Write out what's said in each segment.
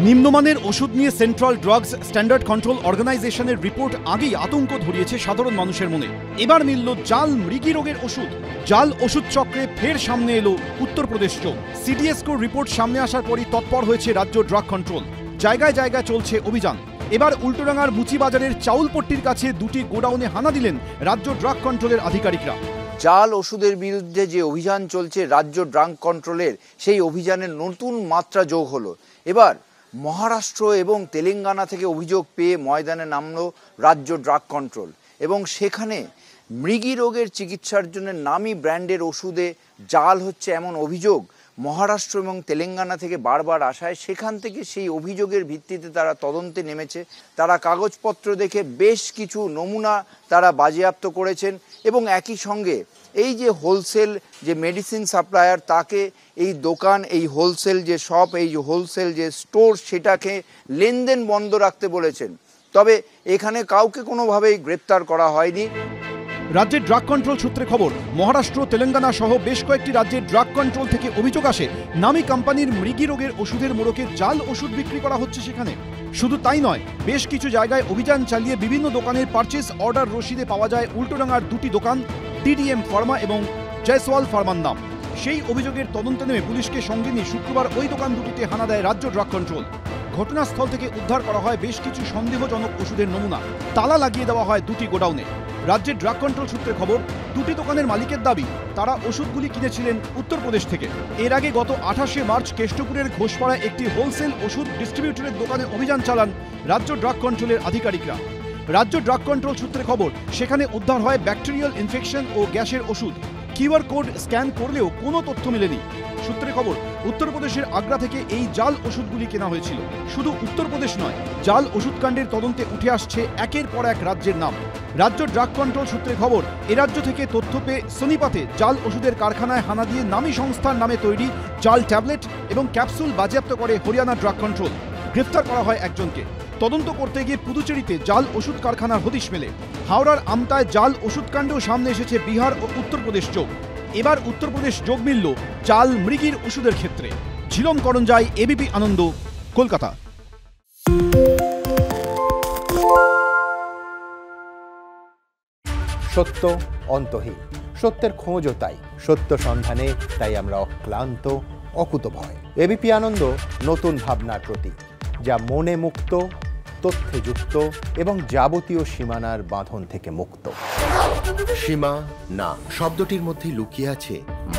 নিম্নমানের ওষুধ নিয়ে সেন্ট্রাল ড্রাগস স্ট্যান্ডার্ড কন্ট্রোল অর্গানাইজেশনের রিপোর্ট আগেই আতঙ্ক ধরিয়েছে সাধারণ মানুষের মনে। এবার মিলল জাল মৃগী রোগের ওষুধ। জাল ওষুধ চক্রে ফের সামনে এলো উত্তরপ্রদেশ চোখ। সিডিএসকোর রিপোর্ট সামনে আসার পরই তৎপর হয়েছে রাজ্য ড্রাগ কন্ট্রোল। জায়গায় জায়গায় চলছে অভিযান। এবার উল্টোডাঙ্গার মুচিবাজারের চাউলপট্টির কাছে দুটি গোডাউনে হানা দিলেন রাজ্য ড্রাগ কন্ট্রোলের আধিকারিকরা। জাল ওষুধের বিরুদ্ধে যে অভিযান চলছে রাজ্য ড্রাগ কন্ট্রোলের, সেই অভিযানের নতুন মাত্রা যোগ হলো। এবার মহারাষ্ট্র এবং তেলেঙ্গানা থেকে অভিযোগ পেয়ে ময়দানে নামলো রাজ্য ড্রাগ কন্ট্রোল এবং সেখানে মৃগী রোগের চিকিৎসার জন্য নামি ব্র্যান্ডের ওষুধে জাল হচ্ছে এমন অভিযোগ মহারাষ্ট্র এবং তেলেঙ্গানা থেকে বারবার আসায় সেখান থেকে সেই অভিযোগের ভিত্তিতে তারা তদন্তে নেমেছে। তারা কাগজপত্র দেখে বেশ কিছু নমুনা তারা বাজেয়াপ্ত করেছেন এবং একই সঙ্গে এই যে হোলসেল যে মেডিসিন সাপ্লায়ার, তাকে এই দোকান, এই হোলসেল যে শপ, এই যে হোলসেল যে স্টোর, সেটাকে লেনদেন বন্ধ রাখতে বলেছেন। তবে এখানে কাউকে কোনোভাবেই গ্রেপ্তার করা হয়নি। রাজ্যের ড্রাগ কন্ট্রোল সূত্রে খবর, মহারাষ্ট্র, তেলেঙ্গানা সহ বেশ কয়েকটি রাজ্যের ড্রাগ কন্ট্রোল থেকে অভিযোগ আসে নামী কোম্পানির মৃগী রোগের ওষুধের মোড়কে জাল ওষুধ বিক্রি করা হচ্ছে সেখানে। শুধু তাই নয়, বেশ কিছু জায়গায় অভিযান চালিয়ে বিভিন্ন দোকানের পারচেস অর্ডার রসিদে পাওয়া যায় উল্টোডাঙ্গার দুটি দোকান, ডিডিএম ফার্মা এবং জয়সওয়াল ফার্মার নাম। সেই অভিযোগের তদন্তে নেমে পুলিশকে সঙ্গে নিয়ে শুক্রবার ওই দোকান দুটিতে হানা দেয় রাজ্য ড্রাগ কন্ট্রোল। ঘটনাস্থল থেকে উদ্ধার করা হয় বেশ কিছু সন্দেহজনক ওষুধের নমুনা। তালা লাগিয়ে দেওয়া হয় দুটি গোডাউনে। রাজ্যের ড্রাগ কন্ট্রোল সূত্রে খবর, দুটি দোকানের মালিকের দাবি তারা ওষুধগুলি কিনেছিলেন উত্তরপ্রদেশ থেকে। এর আগে গত 28শে মার্চ কেষ্টপুরের ঘোষপাড়ায় একটি হোলসেল ওষুধ ডিস্ট্রিবিউটরের দোকানে অভিযান চালান রাজ্য ড্রাগ কন্ট্রোলের আধিকারিকরা। রাজ্য ড্রাগ কন্ট্রোল সূত্রে খবর, সেখানে উদ্ধার হয় ব্যাকটেরিয়াল ইনফেকশন ও গ্যাসের ওষুধ। কিউআর কোড স্ক্যান করলেও কোনো তথ্য মেলেনি। সূত্রে খবর, উত্তরপ্রদেশের আগ্রা থেকে এই জাল ওষুধগুলি কেনা হয়েছিল। শুধু উত্তরপ্রদেশ নয়, জাল ওষুধ কাণ্ডের তদন্তে উঠে আসছে একের পর এক রাজ্যের নাম। রাজ্য ড্রাগ কন্ট্রোল সূত্রে খবর, এ রাজ্য থেকে তথ্য পেয়ে সোনিপাতে জাল ওষুধের কারখানায় হানা দিয়ে নামী সংস্থার নামে তৈরি জাল ট্যাবলেট এবং ক্যাপসুল বাজেয়াপ্ত করে হরিয়ানা ড্রাগ কন্ট্রোল। গ্রেফতার করা হয় একজনকে। তদন্ত করতে গিয়ে পুদুচেরিতে জাল ওষুধ কারখানার হদিশ মেলে। হাওড়ার আমতায় জাল ওষুধ কাণ্ডেও সামনে এসেছে বিহার ও উত্তরপ্রদেশ যোগ। এবার উত্তরপ্রদেশ যোগ মিলল জাল মৃগীর ওষুধের ক্ষেত্রে। ঝিলম করঞ্জাই, এবিপি আনন্দ, কলকাতা। সত্য অন্তহীন, সত্যের খোঁজও তাই, সত্য সন্ধানে তাই আমরা অক্লান্ত, অকুতভয়। এবিপি আনন্দ নতুন ভাবনার প্রতীক, যা মনে মুক্ত, তথ্যে যুক্ত এবং যাবতীয় সীমানার বাঁধন থেকে মুক্ত। সীমা না শব্দটির মধ্যে লুকিয়ে আছে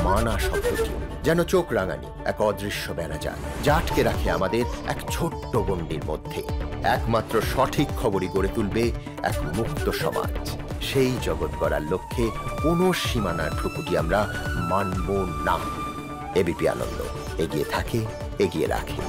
মানা শব্দটি, যেন চোখ রাঙানি এক অদৃশ্য বেড়াজাল, যা আটকে রাখে আমাদের এক ছোট্ট গণ্ডির মধ্যে। একমাত্র সঠিক খবরই গড়ে তুলবে এক মুক্ত সমাজ। সেই জগৎ গড়ার লক্ষ্যে কোনো সীমানার ঠুকুটি আমরা মানব না। এবিপি আনন্দ এগিয়ে থাকে, এগিয়ে রাখে।